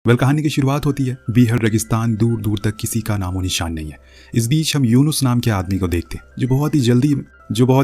कहानी की शुरुआत होती है बीहड़ रेगिस्तान, दूर दूर तक किसी का नामो निशान नहीं है। इस बीच हम यूनुस नाम के आदमी को देखते हैं जो बहुत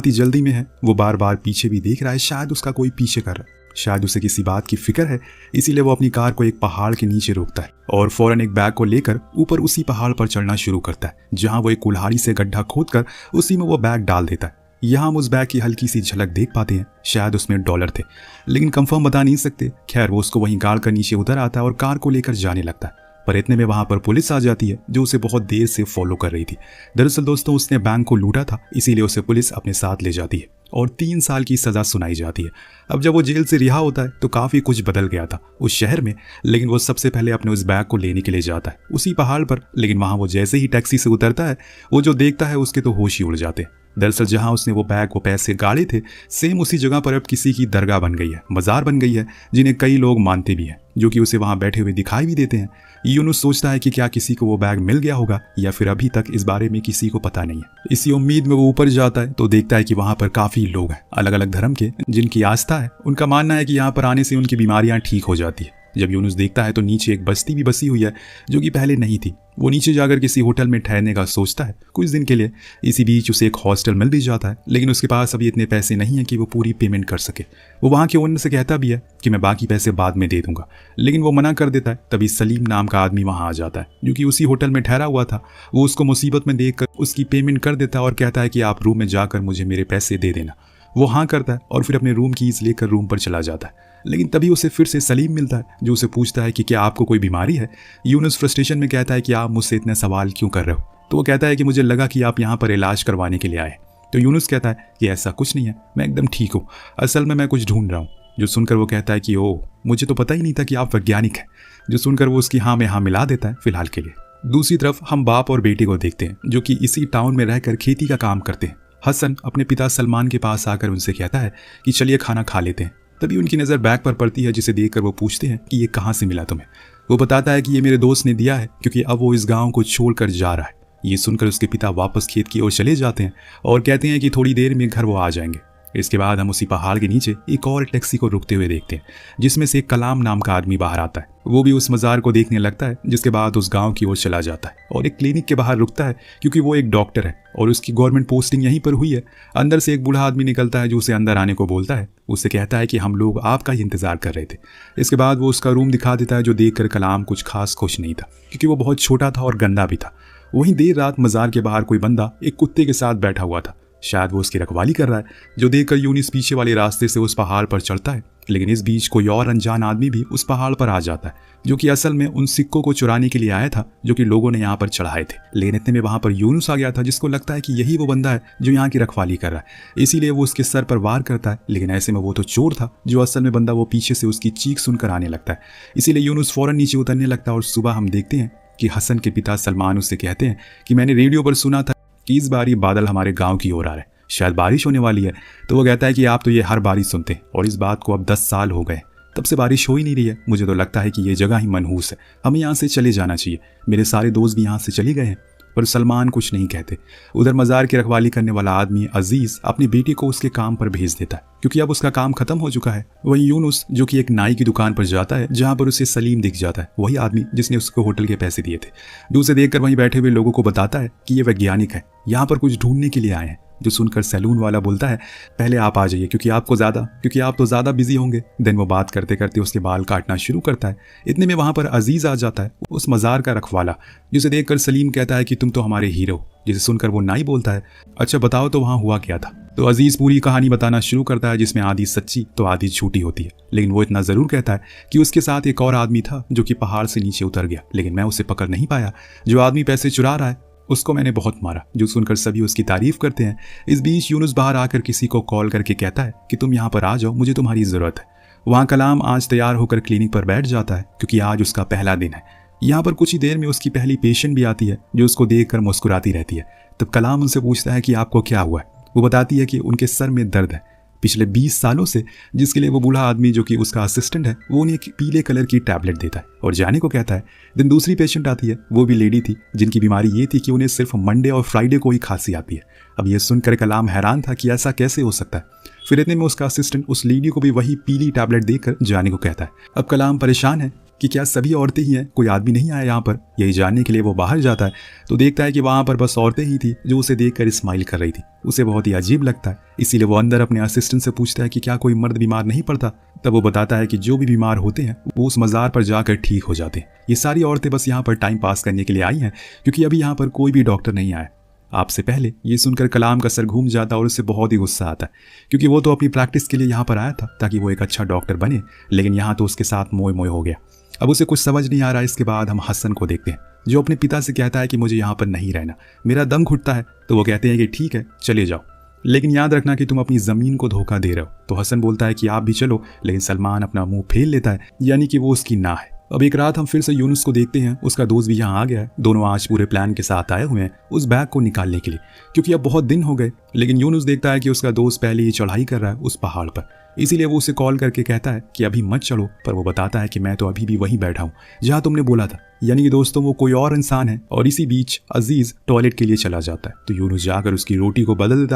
ही जल्दी में है। वो बार बार पीछे भी देख रहा है, शायद उसका कोई पीछे कर रहा है, शायद उसे किसी बात की फिक्र है। इसीलिए वो अपनी कार को एक पहाड़ के नीचे रोकता है और फौरन एक बैग को लेकर ऊपर उसी पहाड़ पर चढ़ना शुरू करता है, जहाँ वो एक कुल्हाड़ी से गड्ढा खोदकर उसी में वो बैग डाल देता है। यहाँ हम उस बैग की हल्की सी झलक देख पाते हैं, शायद उसमें डॉलर थे, लेकिन कंफर्म बता नहीं सकते। खैर वो उसको वहीं गाड़ कर नीचे उतर आता है और कार को लेकर जाने लगता है। पर इतने में वहां पर पुलिस आ जाती है जो उसे बहुत देर से फॉलो कर रही थी। दरअसल दोस्तों उसने बैंक को लूटा था, इसीलिए उसे पुलिस अपने साथ ले जाती है और 3 साल की सजा सुनाई जाती है। अब जब वो जेल से रिहा होता है तो काफी कुछ बदल गया था उस शहर में, लेकिन वो सबसे पहले अपने उस बैग को लेने के लिए जाता है उसी पहाड़ पर। लेकिन वहां वो जैसे ही टैक्सी से उतरता है, वो जो देखता है उसके तो होश ही उड़ जाते हैं। दरअसल जहां उसने वो बैग वो पैसे गाड़े थे, सेम उसी जगह पर अब किसी की दरगाह बन गई है, मजार बन गई है, जिन्हें कई लोग मानते भी हैं, जो कि उसे वहां बैठे हुए दिखाई भी देते हैं। यूनुस सोचता है कि क्या किसी को वो बैग मिल गया होगा या फिर अभी तक इस बारे में किसी को पता नहीं है। इसी उम्मीद में वो ऊपर जाता है तो देखता है कि वहां पर काफी लोग हैं अलग अलग धर्म के, जिनकी आस्था है। उनका मानना है कि यहाँ पर आने से उनकी बीमारियां ठीक हो जाती है। जब यूनुस देखता है तो नीचे एक बस्ती भी बसी हुई है जो कि पहले नहीं थी। वो नीचे जाकर किसी होटल में ठहरने का सोचता है कुछ दिन के लिए। इसी बीच उसे एक हॉस्टल मिल भी जाता है, लेकिन उसके पास अभी इतने पैसे नहीं है कि वो पूरी पेमेंट कर सके। वो वहाँ के ओनर से कहता भी है कि मैं बाकी पैसे बाद में दे दूंगा, लेकिन वो मना कर देता है। तभी सलीम नाम का आदमी वहाँ आ जाता है जो कि उसी होटल में ठहरा हुआ था। वो उसको मुसीबत में देखकर उसकी पेमेंट कर देता है और कहता है कि आप रूम में जाकर मुझे मेरे पैसे दे देना। वो हाँ करता है और फिर अपने रूम कीज लेकर रूम पर चला जाता है। लेकिन तभी उसे फिर से सलीम मिलता है जो उसे पूछता है कि क्या आपको कोई बीमारी है। यूनुस फ्रस्ट्रेशन में कहता है कि आप मुझसे इतने सवाल क्यों कर रहे हो। तो वो कहता है कि मुझे लगा कि आप यहाँ पर इलाज करवाने के लिए आए। तो यूनुस कहता है कि ऐसा कुछ नहीं है, मैं एकदम ठीक हूँ, असल में मैं कुछ ढूंढ रहा हूँ। जो सुनकर वो कहता है कि ओ, मुझे तो पता ही नहीं था कि आप वैज्ञानिक हैं। जो सुनकर वो उसकी हाँ में हाँ मिला देता है फिलहाल के लिए। दूसरी तरफ हम बाप और बेटे को देखते हैं जो कि इसी टाउन में रहकर खेती का काम करते हैं। हसन अपने पिता सलमान के पास आकर उनसे कहता है कि चलिए खाना खा लेते हैं। तभी उनकी नज़र बैग पर पड़ती है, जिसे देखकर वो पूछते हैं कि ये कहाँ से मिला तुम्हें। वो बताता है कि ये मेरे दोस्त ने दिया है क्योंकि अब वो इस गांव को छोड़कर जा रहा है। ये सुनकर उसके पिता वापस खेत की ओर चले जाते हैं और कहते हैं कि थोड़ी देर में घर वो आ जाएंगे। इसके बाद हम उसी पहाड़ के नीचे एक और टैक्सी को रुकते हुए देखते हैं, जिसमें से एक कलाम नाम का आदमी बाहर आता है। वो भी उस मज़ार को देखने लगता है, जिसके बाद उस गांव की ओर चला जाता है और एक क्लिनिक के बाहर रुकता है क्योंकि वो एक डॉक्टर है और उसकी गवर्नमेंट पोस्टिंग यहीं पर हुई है। अंदर से एक बूढ़ा आदमी निकलता है जो उसे अंदर आने को बोलता है। उससे कहता है कि हम लोग आपका ही इंतजार कर रहे थे। इसके बाद वो उसका रूम दिखा देता है, जो देखकर कलाम कुछ खास खुश नहीं था क्योंकि वो बहुत छोटा था और गंदा भी था। वहीं देर रात मज़ार के बाहर कोई बंदा एक कुत्ते के साथ बैठा हुआ था, शायद वो उसकी रखवाली कर रहा है। जो देखकर यूनुस पीछे वाले रास्ते से उस पहाड़ पर चढ़ता है, लेकिन इस बीच कोई और अनजान आदमी भी उस पहाड़ पर आ जाता है, जो कि असल में उन सिक्कों को चुराने के लिए आया था जो कि लोगों ने यहाँ पर चढ़ाए थे। लेकिन इतने में वहां पर यूनुस आ गया था, जिसको लगता है कि यही वो बंदा है जो यहाँ की रखवाली कर रहा है। इसीलिए वो उसके सर पर वार करता है, लेकिन ऐसे में वो तो चोर था जो असल में बंदा वो पीछे से उसकी चीख सुनकर आने लगता है। इसीलिए यूनुस फौरन नीचे उतरने लगता है और सुबह हम देखते हैं कि हसन के पिता सलमान उससे कहते हैं कि मैंने रेडियो पर सुना था कि इस बार ये बादल हमारे गाँव की ओर आ रहे हैं, शायद बारिश होने वाली है। तो वो कहता है कि आप तो ये हर बारिश सुनते हैं और इस बात को अब 10 साल हो गए, तब से बारिश हो ही नहीं रही है। मुझे तो लगता है कि ये जगह ही मनहूस है, हमें यहाँ से चले जाना चाहिए। मेरे सारे दोस्त भी यहाँ से चले गए हैं। पर सलमान कुछ नहीं कहते। उधर मज़ार की रखवाली करने वाला आदमी अजीज अपनी बेटी को उसके काम पर भेज देता है क्योंकि अब उसका काम खत्म हो चुका है। वहीं यूनुस जो कि एक नाई की दुकान पर जाता है, जहाँ पर उसे सलीम दिख जाता है, वही आदमी जिसने उसको होटल के पैसे दिए थे। दूसरे देखकर वहीं बैठे हुए लोगों को बताता है कि ये वैज्ञानिक है, यहाँ पर कुछ ढूंढने के लिए आए हैं। जो सुनकर सैलून वाला बोलता है पहले आप आ जाइए क्योंकि आप तो ज़्यादा बिजी होंगे। देन वो बात करते करते उसके बाल काटना शुरू करता है। इतने में वहाँ पर अजीज़ आ जाता है, उस मज़ार का रखवाला, जिसे देखकर सलीम कहता है कि तुम तो हमारे हीरो। जिसे सुनकर वो नाई बोलता है अच्छा बताओ तो वहाँ हुआ क्या था। तो अजीज़ पूरी कहानी बताना शुरू करता है, जिसमें आधी सच्ची तो आधी झूठी होती है। लेकिन वो इतना ज़रूर कहता है कि उसके साथ एक और आदमी था जो कि पहाड़ से नीचे उतर गया, लेकिन मैं उसे पकड़ नहीं पाया। जो आदमी पैसे चुरा रहा है उसको मैंने बहुत मारा। जो सुनकर सभी उसकी तारीफ करते हैं। इस बीच यूनुस बाहर आकर किसी को कॉल करके कहता है कि तुम यहाँ पर आ जाओ, मुझे तुम्हारी ज़रूरत है। वहाँ कलाम आज तैयार होकर क्लिनिक पर बैठ जाता है क्योंकि आज उसका पहला दिन है। यहाँ पर कुछ ही देर में उसकी पहली पेशेंट भी आती है जो उसको देखकर मुस्कुराती रहती है। तब कलाम उनसे पूछता है कि आपको क्या हुआ है। वो बताती है कि उनके सर में दर्द है पिछले 20 सालों से, जिसके लिए वो बूढ़ा आदमी जो कि उसका असिस्टेंट है वो उन्हें एक पीले कलर की टैबलेट देता है और जाने को कहता है। दिन दूसरी पेशेंट आती है, वो भी लेडी थी, जिनकी बीमारी ये थी कि उन्हें सिर्फ मंडे और फ्राइडे को ही खांसी आती है। अब ये सुनकर कलाम हैरान था कि ऐसा कैसे हो सकता है। फिर इतने में उसका असिस्टेंट उस लेडी को भी वही पीली टैबलेट देकर जाने को कहता है। अब कलाम परेशान है कि क्या सभी औरतें ही हैं, कोई आदमी नहीं आया यहाँ पर। यही जानने के लिए वो बाहर जाता है तो देखता है कि वहाँ पर बस औरतें ही थी जो उसे देखकर स्माइल कर रही थी। उसे बहुत ही अजीब लगता है, इसीलिए वो अंदर अपने असिस्टेंट से पूछता है कि क्या कोई मर्द बीमार नहीं पड़ता। तब वो बताता है कि जो भी बीमार होते हैं वो उस मज़ार पर जाकर ठीक हो जाते हैं। ये सारी औरतें बस यहाँ पर टाइम पास करने के लिए आई हैं, क्योंकि अभी यहाँ पर कोई भी डॉक्टर नहीं आया। आपसे पहले ये सुनकर कलाम का सर घूम जाता और उससे बहुत ही गुस्सा आता है, क्योंकि वो तो अपनी प्रैक्टिस के लिए यहाँ पर आया था ताकि वो एक अच्छा डॉक्टर बने, लेकिन यहाँ तो उसके साथ मोह मोह हो गया। अब उसे कुछ समझ नहीं आ रहा। इसके बाद हम हसन को देखते हैं जो अपने पिता से कहता है कि मुझे यहाँ पर नहीं रहना, मेरा दम घुटता है। तो वो कहते हैं कि ठीक है चले जाओ, लेकिन याद रखना कि तुम अपनी ज़मीन को धोखा दे रहे हो। तो हसन बोलता है कि आप भी चलो, लेकिन सलमान अपना मुंह फेर लेता है, यानी कि वो उसकी ना है। अब एक रात हम फिर से यूनुस को देखते हैं, उसका दोस्त भी यहाँ आ गया है। दोनों आज पूरे प्लान के साथ आए हुए हैं उस बैग को निकालने के लिए, क्योंकि अब बहुत दिन हो गए। लेकिन यूनुस देखता है कि उसका दोस्त पहले ही चढ़ाई कर रहा है उस पहाड़ पर, इसीलिए वो उसे कॉल करके कहता है कि अभी मत चलो। पर वो बताता है कि मैं तो अभी भी वहीं बैठा हूँ जहाँ तुमने बोला था, यानी कि दोस्तों वो कोई और इंसान है। और इसी बीच अजीज टॉयलेट के लिए चला जाता है तो यूनुस जाकर उसकी रोटी को बदल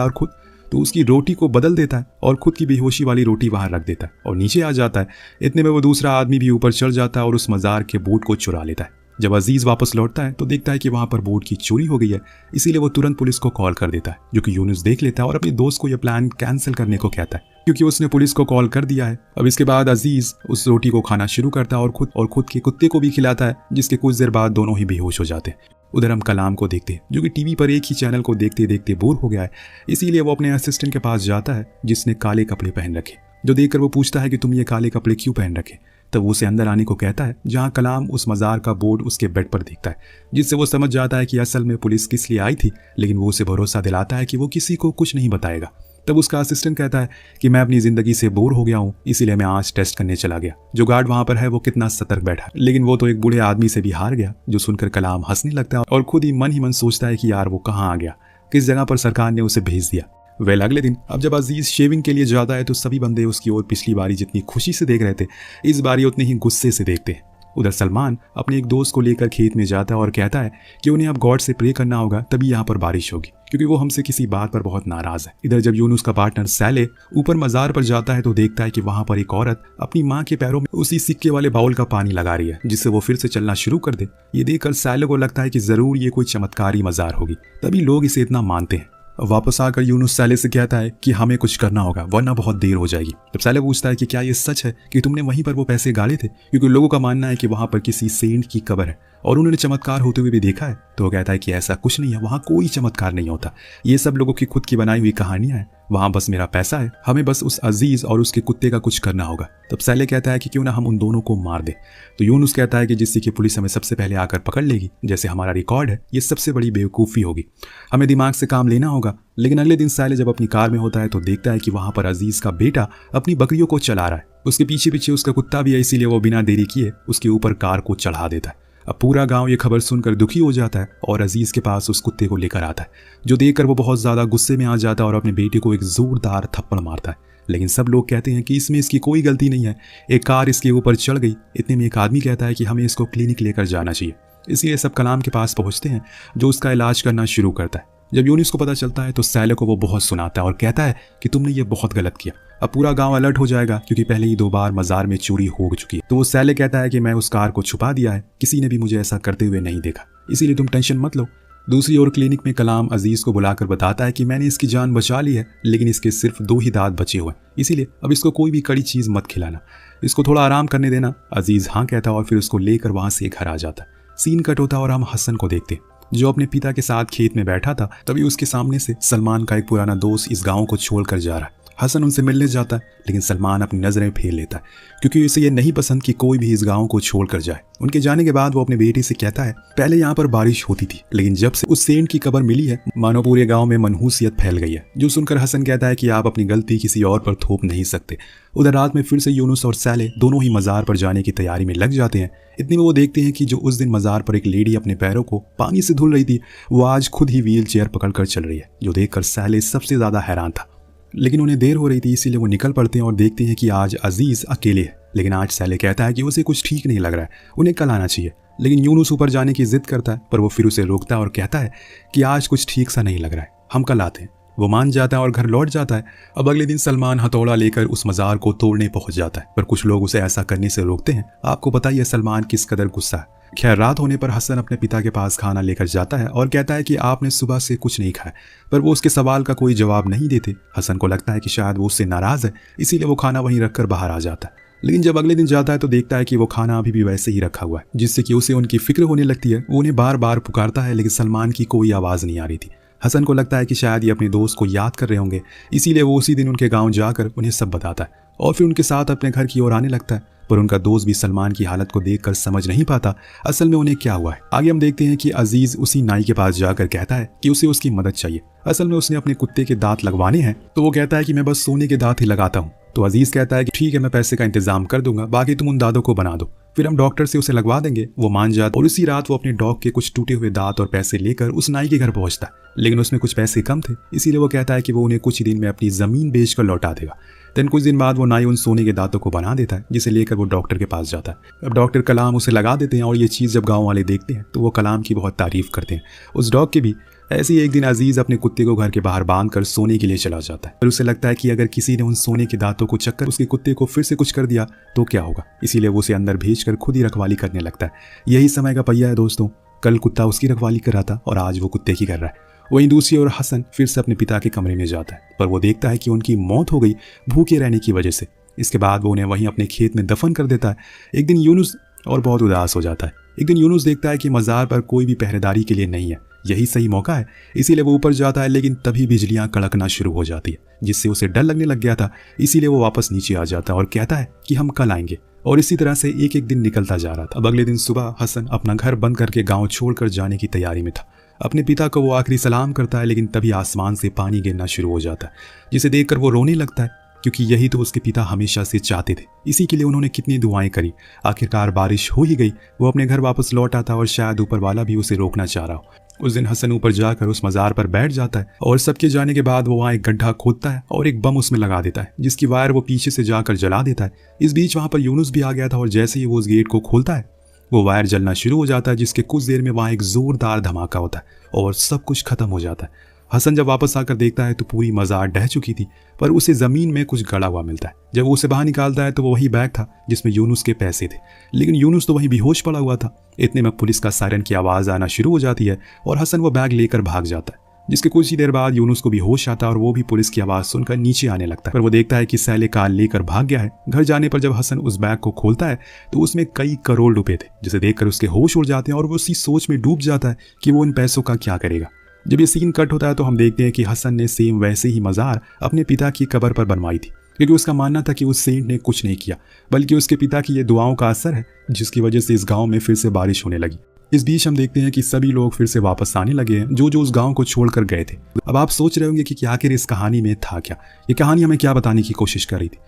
देता है और खुद की बेहोशी वाली रोटी वहां रख देता है और नीचे आ जाता है। इतने में वो दूसरा आदमी भी ऊपर चढ़ जाता है और उस मज़ार के बोट को चुरा लेता है। जब अजीज वापस लौटता है तो देखता है कि वहां पर बोट की चोरी हो गई है, इसीलिए वो तुरंत पुलिस को कॉल कर देता है, जो कि यूनुस देख लेता है और अपने दोस्त को यह प्लान कैंसिल करने को कहता है, क्योंकि उसने पुलिस को कॉल कर दिया है। अब इसके बाद अजीज उस रोटी को खाना शुरू करता है और खुद के कुत्ते को भी खिलाता है, जिसके कुछ देर बाद दोनों ही बेहोश हो जाते हैं। उधर हम कलाम को देखते हैं जो कि टीवी पर एक ही चैनल को देखते देखते बोर हो गया है, इसीलिए वो अपने असिस्टेंट के पास जाता है जिसने काले कपड़े पहन रखे। जो देखकर वो पूछता है कि तुम ये काले कपड़े क्यों पहन रखे। तब वो उसे अंदर आने को कहता है, जहाँ कलाम उस मज़ार का बोर्ड उसके बेड पर देखता है, जिससे वो समझ जाता है कि असल में पुलिस किस लिए आई थी। लेकिन वो उसे भरोसा दिलाता है कि वो किसी को कुछ नहीं बताएगा। तब उसका असिस्टेंट कहता है कि मैं अपनी ज़िंदगी से बोर हो गया हूँ, इसीलिए मैं आज टेस्ट करने चला गया। जो गार्ड वहाँ पर है वो कितना सतर्क बैठा है, लेकिन वो तो एक बूढ़े आदमी से भी हार गया। जो सुनकर कलाम हंसने लगता है और खुद ही मन सोचता है कि यार वो कहाँ आ गया, किस जगह पर सरकार ने उसे भेज दिया। वेल अगले दिन अब जब अजीज शेविंग के लिए जाता है तो सभी बंदे उसकी ओर पिछली बारी जितनी खुशी से देख रहे थे इस बारी उतने ही गुस्से से देखते हैं। उधर सलमान अपने एक दोस्त को लेकर खेत में जाता है और कहता है कि उन्हें अब गॉड से प्रे करना होगा, तभी यहाँ पर बारिश होगी, क्योंकि वो हमसे किसी बात पर बहुत नाराज है। इधर जब यूनुस का पार्टनर सैले ऊपर मज़ार पर जाता है तो देखता है कि वहां पर एक औरत अपनी माँ के पैरों में उसी सिक्के वाले बाउल का पानी लगा रही है, जिससे वो फिर से चलना शुरू कर दे। ये देखकर सैले को लगता है कि जरूर ये कोई चमत्कारी मज़ार होगी, तभी लोग इसे इतना मानते हैं। वापस आकर यूनुस सैले से कहता है कि हमें कुछ करना होगा वरना बहुत देर हो जाएगी। जब सैले पूछता है कि क्या ये सच है कि तुमने वहीं पर वो पैसे गाले थे, क्योंकि लोगों का मानना है कि वहां पर किसी सेंट की कब्र है और उन्होंने चमत्कार होते हुए भी देखा है। तो वो कहता है कि ऐसा कुछ नहीं है, वहां कोई चमत्कार नहीं होता, ये सब लोगों की खुद की बनाई हुई कहानियां हैं। वहां बस मेरा पैसा है, हमें बस उस अजीज और उसके कुत्ते का कुछ करना होगा। तब सैले कहता है कि क्यों ना हम उन दोनों को मार दें। तो यूनुस कहता है कि जिससे कि पुलिस हमें सबसे पहले आकर पकड़ लेगी, जैसे हमारा रिकॉर्ड है, ये सबसे बड़ी बेवकूफ़ी होगी, हमें दिमाग से काम लेना होगा। लेकिन अगले दिन सैले जब अपनी कार में होता है तो देखता है कि वहां पर अजीज का बेटा अपनी बकरियों को चला रहा है, उसके पीछे पीछे उसका कुत्ता भी है, इसीलिए वो बिना देरी किए उसके ऊपर कार को चढ़ा देता है। अब पूरा गांव ये खबर सुनकर दुखी हो जाता है और अजीज के पास उस कुत्ते को लेकर आता है, जो देखकर वो बहुत ज्यादा गुस्से में आ जाता है और अपने बेटे को एक जोरदार थप्पड़ मारता है। लेकिन सब लोग कहते हैं कि इसमें इसकी कोई गलती नहीं है, एक कार इसके ऊपर चढ़ गई। इतने में एक आदमी कहता है कि हमें इसको क्लिनिक लेकर जाना चाहिए, इसलिए सब कलाम के पास पहुंचते हैं जो उसका इलाज करना शुरू करता है। जब यूनुस को पता चलता है तो सैले को वो बहुत सुनाता है और कहता है कि तुमने ये बहुत गलत किया, अब पूरा गांव अलर्ट हो जाएगा, क्योंकि पहले ही 2 बार मज़ार में चोरी हो चुकी है। तो वो सैले कहता है कि मैं उस कार को छुपा दिया है, किसी ने भी मुझे ऐसा करते हुए नहीं देखा, इसीलिए तुम टेंशन मत लो। दूसरी ओर क्लिनिक में कलाम अजीज को बुलाकर बताता है कि मैंने इसकी जान बचा ली है, लेकिन इसके सिर्फ 2 ही दांत बचे हुए हैं, इसीलिए अब इसको कोई भी कड़ी चीज़ मत खिलाना, इसको थोड़ा आराम करने देना। अजीज हाँ कहता है और फिर उसको लेकर वहां से घर आ जाता है। सीन कट होता है और हम हसन को देखते हैं जो अपने पिता के साथ खेत में बैठा था। तभी उसके सामने से सलमान का एक पुराना दोस्त इस गांव को छोड़कर जा रहा है। हसन उनसे मिलने जाता है, लेकिन सलमान अपनी नज़रें फेर लेता है, क्योंकि उसे ये नहीं पसंद कि कोई भी इस गांव को छोड़कर जाए। उनके जाने के बाद वो अपने बेटे से कहता है, पहले यहाँ पर बारिश होती थी, लेकिन जब से उस सेंट की कब्र मिली है मानो पूरे गांव में मनहूसियत फैल गई है। जो सुनकर हसन कहता है कि आप अपनी गलती किसी और पर थोप नहीं सकते। उधर रात में फिर से यूनुस और सैले दोनों ही मज़ार पर जाने की तैयारी में लग जाते हैं। इतने में वो देखते हैं कि जो उस दिन मज़ार पर एक लेडी अपने पैरों को पानी से धुल रही थी, वो आज खुद ही व्हील चेयर पकड़कर चल रही है। जो देखकर सैले सबसे ज़्यादा हैरान था, लेकिन उन्हें देर हो रही थी, इसीलिए वो निकल पड़ते हैं और देखते हैं कि आज अजीज अकेले है। लेकिन आज सैले कहता है कि उसे कुछ ठीक नहीं लग रहा है, उन्हें कल आना चाहिए। लेकिन यूनुस ऊपर जाने की जिद करता है, पर वो फिर उसे रोकता है और कहता है कि आज कुछ ठीक सा नहीं लग रहा है, हम कल आते हैं। वो मान जाता है और घर लौट जाता है। अब अगले दिन सलमान हथौड़ा लेकर उस मज़ार को तोड़ने पहुंच जाता है, पर कुछ लोग उसे ऐसा करने से रोकते हैं। आपको पता ही है सलमान किस कदर गुस्सा है। खैर, रात होने पर हसन अपने पिता के पास खाना लेकर जाता है और कहता है कि आपने सुबह से कुछ नहीं खाया, पर वो उसके सवाल का कोई जवाब नहीं देते। हसन को लगता है कि शायद वो उससे नाराज़ है, इसीलिए वो खाना वहीं रखकर बाहर आ जाता है। लेकिन जब अगले दिन जाता है तो देखता है कि वो खाना अभी भी वैसे ही रखा हुआ है, जिससे कि उसे उनकी फिक्र होने लगती है। वो उन्हें बार बार पुकारता है, लेकिन सलमान की कोई आवाज़ नहीं आ रही थी। हसन को लगता है कि शायद ये अपने दोस्त को याद कर रहे होंगे, इसीलिए वो उसी दिन उनके गाँव जाकर उन्हें सब बताता है और फिर उनके साथ अपने घर की ओर आने लगता है। पर उनका दोस्त भी सलमान की हालत को देखकर समझ नहीं पाता असल में उन्हें क्या हुआ है। आगे हम देखते हैं कि अजीज उसी नाई के पास जाकर कहता है कि उसे उसकी मदद चाहिए। असल में उसने अपने कुत्ते के दांत लगवाने हैं, तो वो कहता है कि मैं बस सोने के दांत ही लगाता हूँ। तो अजीज कहता है कि ठीक है, मैं पैसे का इंतजाम कर दूंगा, बाकी तुम उन दांतों को बना दो, फिर हम डॉक्टर से उसे लगवा देंगे। वो मान जाता और उसी रात वो अपने डॉग के कुछ टूटे हुए दांत और पैसे लेकर उस नाई के घर पहुंचता है, लेकिन उसमें कुछ पैसे कम थे, इसीलिए वो कहता है कि वो उन्हें कुछ ही दिन में अपनी जमीन बेचकर लौटा देगा। देन कुछ दिन बाद वो नाई उन सोने के दांतों को बना देता है, जिसे लेकर वो डॉक्टर के पास जाता है। अब डॉक्टर कलाम उसे लगा देते हैं और ये चीज़ जब गाँव वाले देखते हैं तो वो कलाम की बहुत तारीफ करते हैं, उस डॉग की भी। ऐसे ही एक दिन अजीज अपने कुत्ते को घर के बाहर बांधकर सोने के लिए चला जाता है, और उसे लगता है कि अगर किसी ने उन सोने के दांतों को चक्कर उसके कुत्ते को फिर से कुछ कर दिया तो क्या होगा, इसीलिए वो उसे अंदर भेजकर खुद ही रखवाली करने लगता है। यही समय का पहिया है दोस्तों, कल कुत्ता उसकी रखवाली कर रहा था और आज वो कुत्ते की कर रहा है। वहीं दूसरी ओर हसन फिर से अपने पिता के कमरे में जाता है, पर वो देखता है कि उनकी मौत हो गई भूखे रहने की वजह से। इसके बाद वो उन्हें वहीं अपने खेत में दफन कर देता है। एक दिन यूनुस और बहुत उदास हो जाता है। एक दिन यूनुस देखता है कि मज़ार पर कोई भी पहरेदारी के लिए नहीं है, यही सही मौका है, इसीलिए वो ऊपर जाता है। लेकिन तभी बिजलियां कड़कना शुरू हो जाती है, जिससे उसे डर लगने लग गया था, इसीलिए वो वापस नीचे आ जाता है और कहता है कि हम कल आएंगे। और इसी तरह से एक एक दिन निकलता जा रहा था। अब अगले दिन सुबह हसन अपना घर बंद करके गाँव छोड़कर जाने की तैयारी में था। अपने पिता को वो आखिरी सलाम करता है, लेकिन तभी आसमान से पानी गिरना शुरू हो जाता है, जिसे देखकर वो रोने लगता है, क्योंकि यही तो उसके पिता हमेशा से चाहते थे। इसी के लिए उन्होंने कितनी दुआएं करी। आखिरकार बारिश हो ही गई, वो अपने घर वापस लौट आता और शायद ऊपर वाला भी उसे रोकना चाह रहा हो। उस दिन हसन ऊपर जाकर उस मज़ार पर बैठ जाता है और सबके जाने के बाद वो वहाँ एक गड्ढा खोदता है और एक बम उसमें लगा देता है, जिसकी वायर वो पीछे से जाकर जला देता है। इस बीच वहाँ पर यूनुस भी आ गया था और जैसे ही वो उस गेट को खोलता है वो वायर जलना शुरू हो जाता है, जिसके कुछ देर में वहाँ एक जोरदार धमाका होता है और सब कुछ खत्म हो जाता है। हसन जब वापस आकर देखता है तो पूरी मज़ार ढह चुकी थी, पर उसे ज़मीन में कुछ गड़ा हुआ मिलता है। जब वो उसे बाहर निकालता है तो वो वही बैग था जिसमें यूनुस के पैसे थे, लेकिन यूनुस तो वहीं बेहोश पड़ा हुआ था। इतने में पुलिस का सायरन की आवाज़ आना शुरू हो जाती है और हसन वो बैग लेकर भाग जाता है, जिसके कुछ ही देर बाद यूनुस को भी होश आता है और वो भी पुलिस की आवाज़ सुनकर नीचे आने लगता है। पर वो देखता है कि सैले कार लेकर भाग गया है। घर जाने पर जब हसन उस बैग को खोलता है तो उसमें कई करोड़ रुपए थे, जिसे देखकर उसके होश उड़ जाते हैं और वो उसी सोच में डूब जाता है कि वो इन पैसों का क्या करेगा। जब ये सीन कट होता है तो हम देखते हैं कि हसन ने सेम वैसे ही मज़ार अपने पिता की कब्र पर बनवाई थी, क्योंकि उसका मानना था कि उस सेंट ने कुछ नहीं किया, बल्कि उसके पिता की ये दुआओं का असर है, जिसकी वजह से इस गांव में फिर से बारिश होने लगी। इस बीच हम देखते हैं कि सभी लोग फिर से वापस आने लगे हैं, जो उस गांव को छोड़कर गए थे। अब आप सोच रहे होंगे कि आखिर इस कहानी में था क्या, ये कहानी हमें क्या बताने की कोशिश कर रही थी।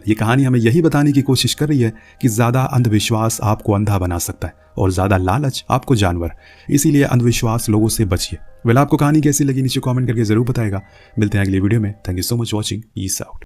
ये कहानी हमें यही बताने की कोशिश कर रही है कि ज़्यादा अंधविश्वास आपको अंधा बना सकता है और ज़्यादा लालच आपको जानवर। इसीलिए अंधविश्वास लोगों से बचिए। आपको कहानी कैसी लगी नीचे कमेंट करके ज़रूर बताएगा। मिलते हैं अगली वीडियो में। Thank you so much watching. Peace out.